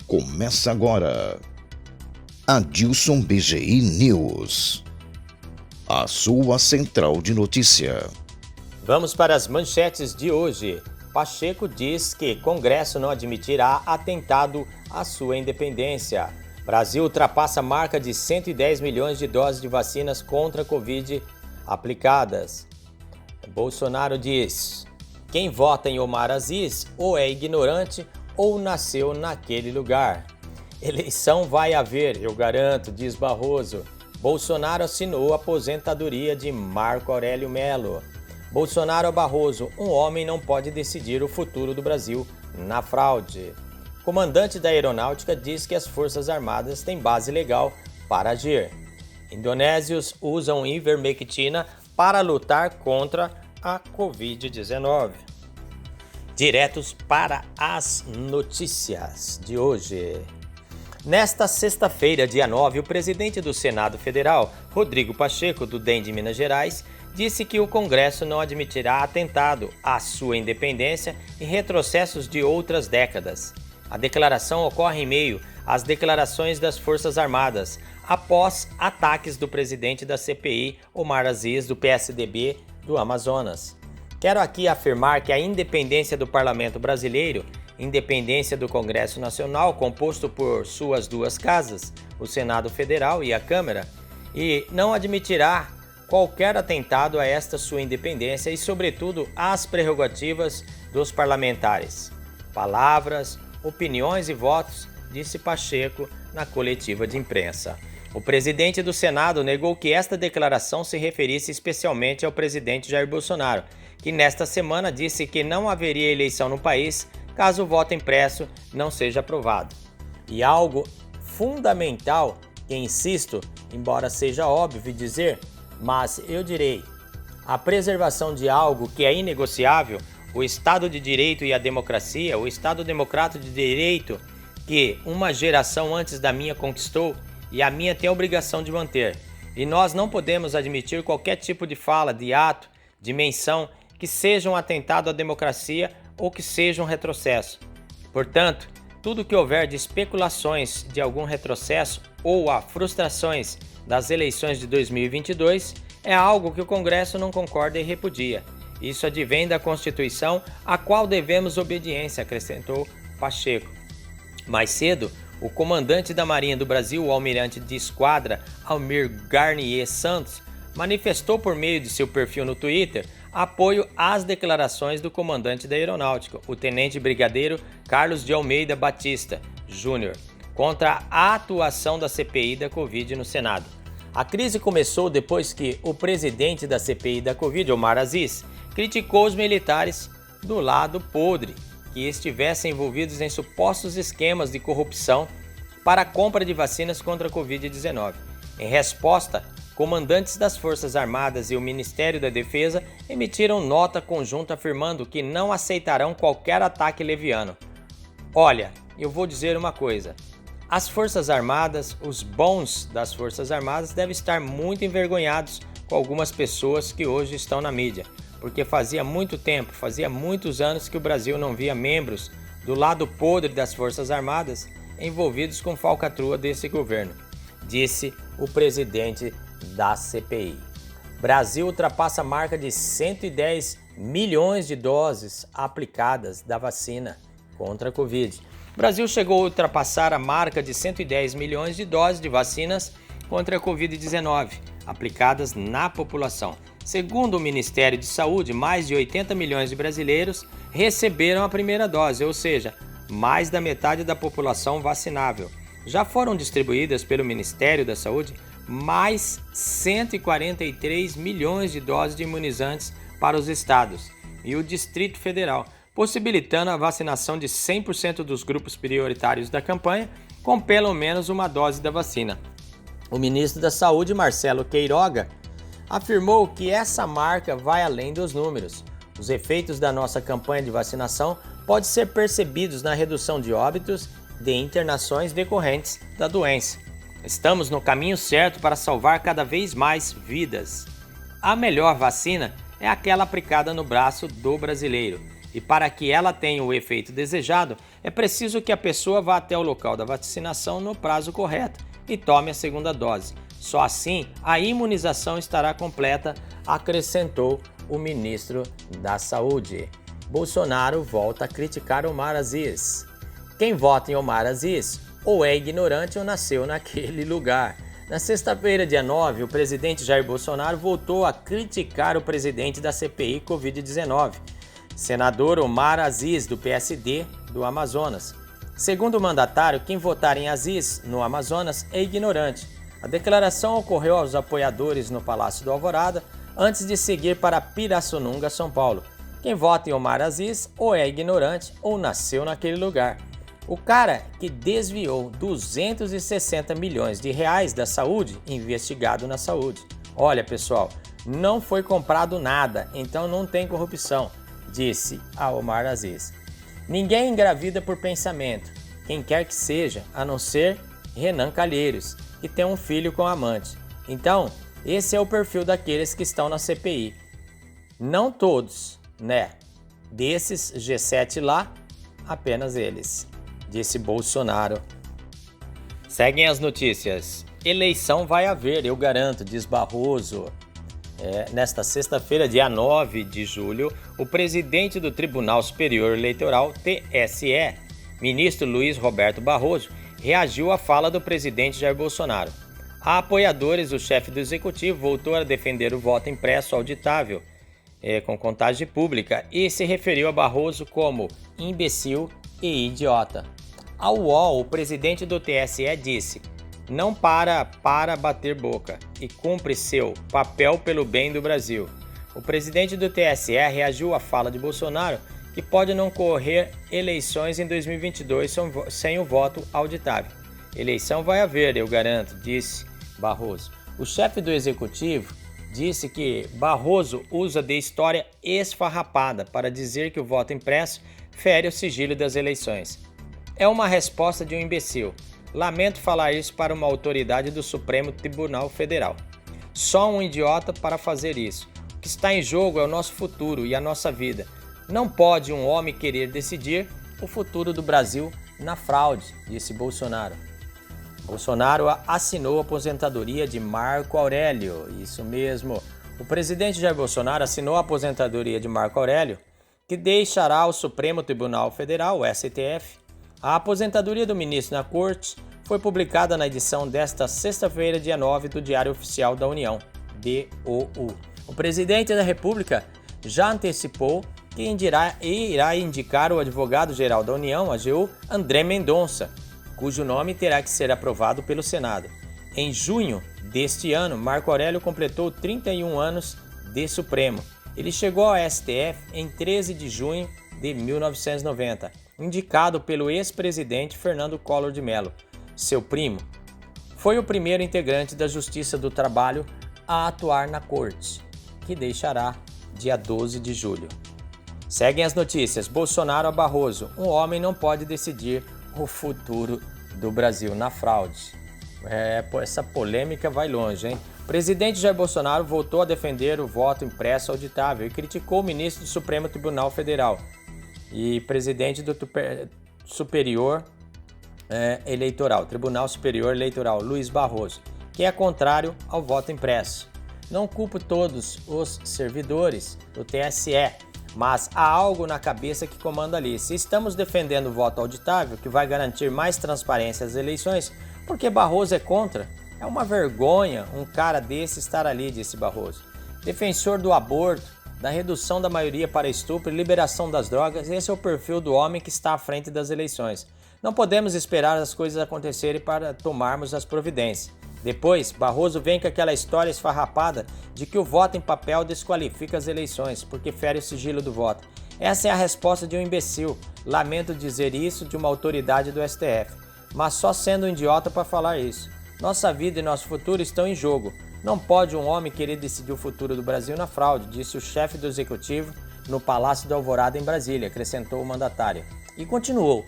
Começa agora. Adilson BGI News. A sua central de notícia. Vamos para as manchetes de hoje. Pacheco diz que Congresso não admitirá atentado à sua independência. Brasil ultrapassa a marca de 110 milhões de doses de vacinas contra a Covid aplicadas. Bolsonaro diz: quem vota em Omar Aziz ou é ignorante ou nasceu naquele lugar. Eleição vai haver, eu garanto, diz Barroso. Bolsonaro assinou a aposentadoria de Marco Aurélio Melo. Bolsonaro a Barroso: um homem não pode decidir o futuro do Brasil na fraude. Comandante da Aeronáutica diz que as Forças Armadas têm base legal para agir. Indonésios usam ivermectina para lutar contra a Covid-19. Diretos para as notícias de hoje. Nesta sexta-feira, dia 9, o presidente do Senado Federal, Rodrigo Pacheco, do DEM de Minas Gerais, disse que o Congresso não admitirá atentado à sua independência e retrocessos de outras décadas. A declaração ocorre em meio às declarações das Forças Armadas, após ataques do presidente da CPI, Omar Aziz, do PSDB do Amazonas. Quero aqui afirmar que a independência do Parlamento brasileiro, independência do Congresso Nacional, composto por suas duas casas, o Senado Federal e a Câmara, e não admitirá qualquer atentado a esta sua independência e, sobretudo, às prerrogativas dos parlamentares. Palavras, opiniões e votos, disse Pacheco na coletiva de imprensa. O presidente do Senado negou que esta declaração se referisse especialmente ao presidente Jair Bolsonaro, que nesta semana disse que não haveria eleição no país caso o voto impresso não seja aprovado. E algo fundamental que insisto, embora seja óbvio dizer, mas eu direi: a preservação de algo que é inegociável, o Estado de Direito e a democracia, o Estado democrático de direito que uma geração antes da minha conquistou e a minha tem a obrigação de manter. E nós não podemos admitir qualquer tipo de fala, de ato, de menção que seja um atentado à democracia ou que seja um retrocesso. Portanto, tudo que houver de especulações de algum retrocesso ou a frustrações das eleições de 2022 é algo que o Congresso não concorda e repudia. Isso advém da Constituição, a qual devemos obediência, acrescentou Pacheco. Mais cedo, o comandante da Marinha do Brasil, o almirante de esquadra Almir Garnier Santos, manifestou por meio de seu perfil no Twitter apoio às declarações do comandante da Aeronáutica, o tenente brigadeiro Carlos de Almeida Batista Júnior, contra a atuação da CPI da Covid no Senado. A crise começou depois que o presidente da CPI da Covid, Omar Aziz, criticou os militares do lado podre, que estivessem envolvidos em supostos esquemas de corrupção para a compra de vacinas contra a Covid-19. Em resposta, comandantes das Forças Armadas e o Ministério da Defesa emitiram nota conjunta afirmando que não aceitarão qualquer ataque leviano. Olha, eu vou dizer uma coisa: as Forças Armadas, os bons das Forças Armadas devem estar muito envergonhados com algumas pessoas que hoje estão na mídia, porque fazia muito tempo, fazia muitos anos que o Brasil não via membros do lado podre das Forças Armadas envolvidos com falcatrua desse governo, disse o presidente da CPI. Brasil ultrapassa a marca de 110 milhões de doses aplicadas da vacina contra a Covid. O Brasil chegou a ultrapassar a marca de 110 milhões de doses de vacinas contra a Covid-19 aplicadas na população. Segundo o Ministério de Saúde, mais de 80 milhões de brasileiros receberam a primeira dose, ou seja, mais da metade da população vacinável. Já foram distribuídas pelo Ministério da Saúde mais 143 milhões de doses de imunizantes para os estados e o Distrito Federal, possibilitando a vacinação de 100% dos grupos prioritários da campanha com pelo menos uma dose da vacina. O ministro da Saúde, Marcelo Queiroga, afirmou que essa marca vai além dos números. Os efeitos da nossa campanha de vacinação podem ser percebidos na redução de óbitos de internações decorrentes da doença. Estamos no caminho certo para salvar cada vez mais vidas. A melhor vacina é aquela aplicada no braço do brasileiro. E para que ela tenha o efeito desejado, é preciso que a pessoa vá até o local da vacinação no prazo correto e tome a segunda dose. Só assim a imunização estará completa, acrescentou o ministro da Saúde. Bolsonaro volta a criticar Omar Aziz. Quem vota em Omar Aziz ou é ignorante ou nasceu naquele lugar. Na sexta-feira, dia 9, o presidente Jair Bolsonaro voltou a criticar o presidente da CPI Covid-19, senador Omar Aziz, do PSD do Amazonas. Segundo o mandatário, quem votar em Aziz no Amazonas é ignorante. A declaração ocorreu aos apoiadores no Palácio do Alvorada, antes de seguir para Pirassununga, São Paulo. Quem vota em Omar Aziz ou é ignorante ou nasceu naquele lugar. O cara que desviou 260 milhões de reais da saúde, investigado na saúde. Olha, pessoal, não foi comprado nada, então não tem corrupção, disse a Omar Aziz. Ninguém engravida por pensamento, quem quer que seja, a não ser Renan Calheiros, que tem um filho com amante. Então, esse é o perfil daqueles que estão na CPI. Não todos, né? Desses G7 lá, apenas eles, disse Bolsonaro. Seguem as notícias. Eleição vai haver, eu garanto, diz Barroso. Nesta sexta-feira, dia 9 de julho, o presidente do Tribunal Superior Eleitoral, TSE, ministro Luiz Roberto Barroso, reagiu à fala do presidente Jair Bolsonaro. A apoiadores, o chefe do executivo voltou a defender o voto impresso auditável, com contagem pública, e se referiu a Barroso como imbecil e idiota. Ao UOL, o presidente do TSE disse: não para bater boca e cumpre seu papel pelo bem do Brasil. O presidente do TSE reagiu à fala de Bolsonaro que pode não correr eleições em 2022 sem o voto auditável. Eleição vai haver, eu garanto, disse Barroso. O chefe do executivo disse que Barroso usa de história esfarrapada para dizer que o voto impresso fere o sigilo das eleições. É uma resposta de um imbecil. Lamento falar isso para uma autoridade do Supremo Tribunal Federal. Só um idiota para fazer isso. O que está em jogo é o nosso futuro e a nossa vida. Não pode um homem querer decidir o futuro do Brasil na fraude, disse Bolsonaro. Bolsonaro assinou a aposentadoria de Marco Aurélio. Isso mesmo. O presidente Jair Bolsonaro assinou a aposentadoria de Marco Aurélio, que deixará ao Supremo Tribunal Federal, o STF. A aposentadoria do ministro na Corte foi publicada na edição desta sexta-feira, dia 9, do Diário Oficial da União, DOU. O presidente da República já antecipou que irá indicar o advogado-geral da União, AGU, André Mendonça, cujo nome terá que ser aprovado pelo Senado. Em junho deste ano, Marco Aurélio completou 31 anos de Supremo. Ele chegou ao STF em 13 de junho de 1990, indicado pelo ex-presidente Fernando Collor de Mello, seu primo. Foi o primeiro integrante da Justiça do Trabalho a atuar na Corte, que deixará dia 12 de julho. Seguem as notícias. Bolsonaro a Barroso. Um homem não pode decidir o futuro do Brasil na fraude. Essa polêmica vai longe, hein? O presidente Jair Bolsonaro voltou a defender o voto impresso auditável e criticou o ministro do Supremo Tribunal Federal e presidente do Tribunal Superior Eleitoral, Luiz Barroso, que é contrário ao voto impresso. Não culpo todos os servidores do TSE, mas há algo na cabeça que comanda ali. Se estamos defendendo o voto auditável, que vai garantir mais transparência às eleições, porque Barroso é contra? É uma vergonha um cara desse estar ali, disse Barroso. Defensor do aborto, da redução da maioria para estupro e liberação das drogas, esse é o perfil do homem que está à frente das eleições. Não podemos esperar as coisas acontecerem para tomarmos as providências. Depois, Barroso vem com aquela história esfarrapada de que o voto em papel desqualifica as eleições, porque fere o sigilo do voto. Essa é a resposta de um imbecil. Lamento dizer isso de uma autoridade do STF, mas só sendo um idiota para falar isso. Nossa vida e nosso futuro estão em jogo. Não pode um homem querer decidir o futuro do Brasil na fraude, disse o chefe do executivo no Palácio do Alvorada, em Brasília, acrescentou o mandatário. E continuou.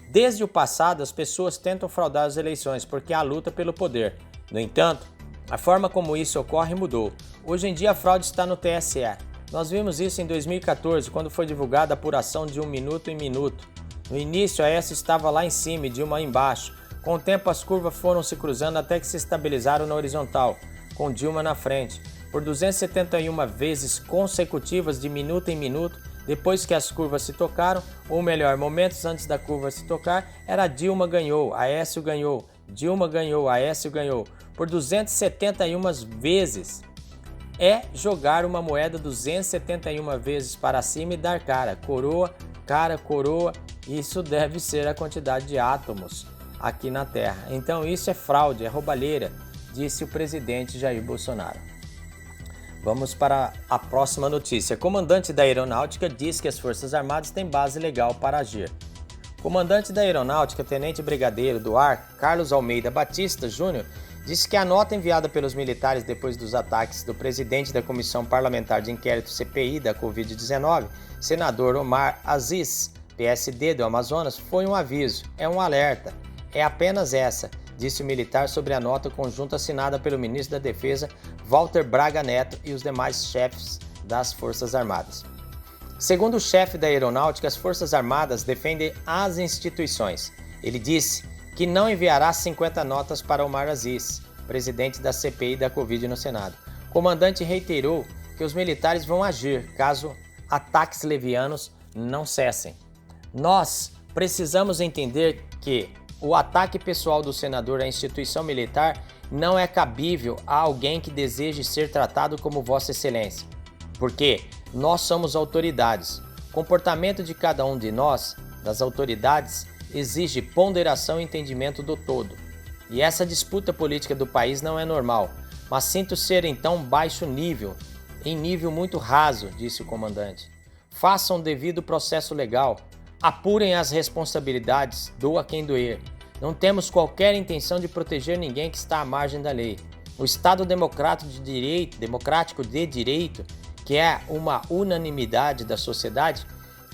Desde o passado, as pessoas tentam fraudar as eleições porque há luta pelo poder. No entanto, a forma como isso ocorre mudou. Hoje em dia a fraude está no TSE. Nós vimos isso em 2014, quando foi divulgada a apuração de 1 minuto em minuto. No início, a Aécio estava lá em cima e Dilma embaixo. Com o tempo, as curvas foram se cruzando até que se estabilizaram na horizontal, com Dilma na frente. Por 271 vezes consecutivas de minuto em minuto, depois que as curvas se tocaram, ou melhor, momentos antes da curva se tocar, era Dilma ganhou, Aécio ganhou, Dilma ganhou, Aécio ganhou. Por 271 vezes. É jogar uma moeda 271 vezes para cima e dar cara, coroa, isso deve ser a quantidade de átomos aqui na Terra. Então isso é fraude, é roubalheira, disse o presidente Jair Bolsonaro. Vamos para a próxima notícia. Comandante da Aeronáutica diz que as Forças Armadas têm base legal para agir. Comandante da Aeronáutica, Tenente Brigadeiro do Ar, Carlos Almeida Batista Júnior, disse que a nota enviada pelos militares depois dos ataques do presidente da Comissão Parlamentar de Inquérito CPI da Covid-19, senador Omar Aziz, PSD do Amazonas, foi um aviso, é um alerta, é apenas essa, disse o militar sobre a nota conjunta assinada pelo ministro da Defesa, Walter Braga Neto, e os demais chefes das Forças Armadas. Segundo o chefe da Aeronáutica, as Forças Armadas defendem as instituições. Ele disse que não enviará 50 notas para Omar Aziz, presidente da CPI da Covid no Senado. O comandante reiterou que os militares vão agir caso ataques levianos não cessem. Nós precisamos entender que o ataque pessoal do senador à instituição militar não é cabível a alguém que deseje ser tratado como Vossa Excelência, porque nós somos autoridades. O comportamento de cada um de nós, das autoridades, exige ponderação e entendimento do todo. E essa disputa política do país não é normal, mas sinto ser então baixo nível, em nível muito raso, disse o comandante. Façam o devido processo legal, apurem as responsabilidades, doa quem doer. Não temos qualquer intenção de proteger ninguém que está à margem da lei. O Estado democrático de direito, que é uma unanimidade da sociedade,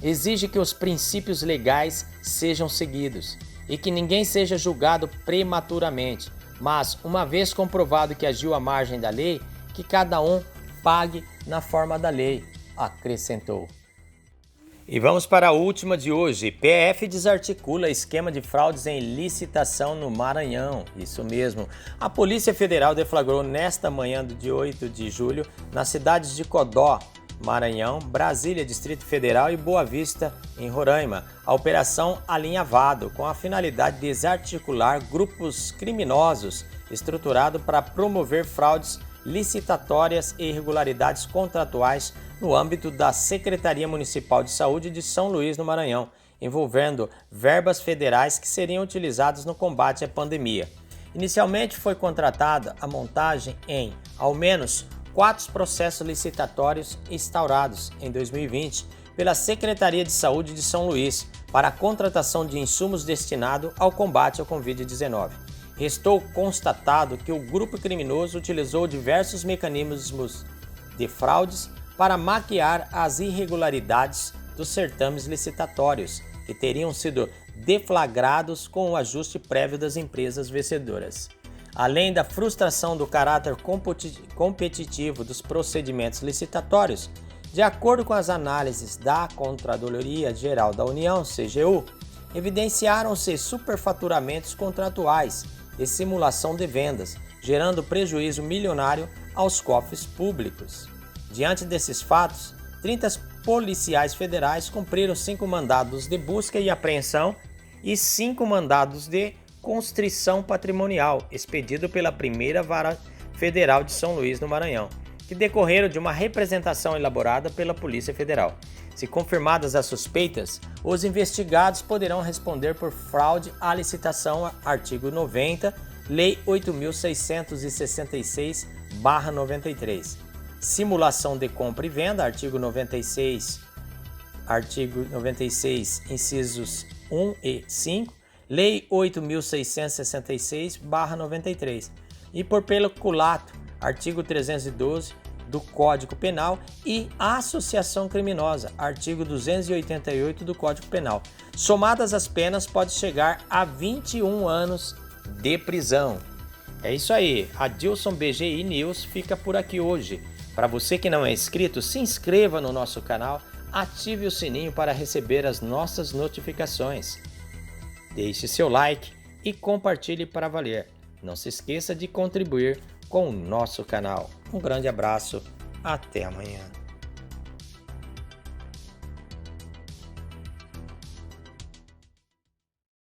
exige que os princípios legais sejam seguidos e que ninguém seja julgado prematuramente, mas, uma vez comprovado que agiu à margem da lei, que cada um pague na forma da lei, acrescentou. E vamos para a última de hoje. PF desarticula esquema de fraudes em licitação no Maranhão. Isso mesmo. A Polícia Federal deflagrou nesta manhã do dia 8 de julho nas cidades de Codó, Maranhão, Brasília, Distrito Federal e Boa Vista, em Roraima, a Operação Alinhavado, com a finalidade de desarticular grupos criminosos estruturados para promover fraudes licitatórias e irregularidades contratuais no âmbito da Secretaria Municipal de Saúde de São Luís, no Maranhão, envolvendo verbas federais que seriam utilizadas no combate à pandemia. Inicialmente foi contratada a montagem em, ao menos, 4 processos licitatórios instaurados em 2020 pela Secretaria de Saúde de São Luís para a contratação de insumos destinados ao combate ao Covid-19. Restou constatado que o grupo criminoso utilizou diversos mecanismos de fraudes para maquiar as irregularidades dos certames licitatórios, que teriam sido deflagrados com o ajuste prévio das empresas vencedoras. Além da frustração do caráter competitivo dos procedimentos licitatórios, de acordo com as análises da Controladoria Geral da União, CGU, evidenciaram-se superfaturamentos contratuais e simulação de vendas, gerando prejuízo milionário aos cofres públicos. Diante desses fatos, 30 policiais federais cumpriram 5 mandados de busca e apreensão e 5 mandados de constrição patrimonial, expedido pela Primeira Vara Federal de São Luís, no Maranhão, que decorreram de uma representação elaborada pela Polícia Federal. Se confirmadas as suspeitas, os investigados poderão responder por fraude à licitação, artigo 90, Lei 8.666/93. Simulação de compra e venda, artigo 96, incisos 1 e 5, Lei 8.666/93. E por peculato, artigo 312 do Código Penal, e associação criminosa, artigo 288 do Código Penal. Somadas as penas, pode chegar a 21 anos de prisão. É isso aí, a Dilson BGI News fica por aqui hoje. Para você que não é inscrito, se inscreva no nosso canal, ative o sininho para receber as nossas notificações. Deixe seu like e compartilhe para valer. Não se esqueça de contribuir com o nosso canal. Um grande abraço, até amanhã.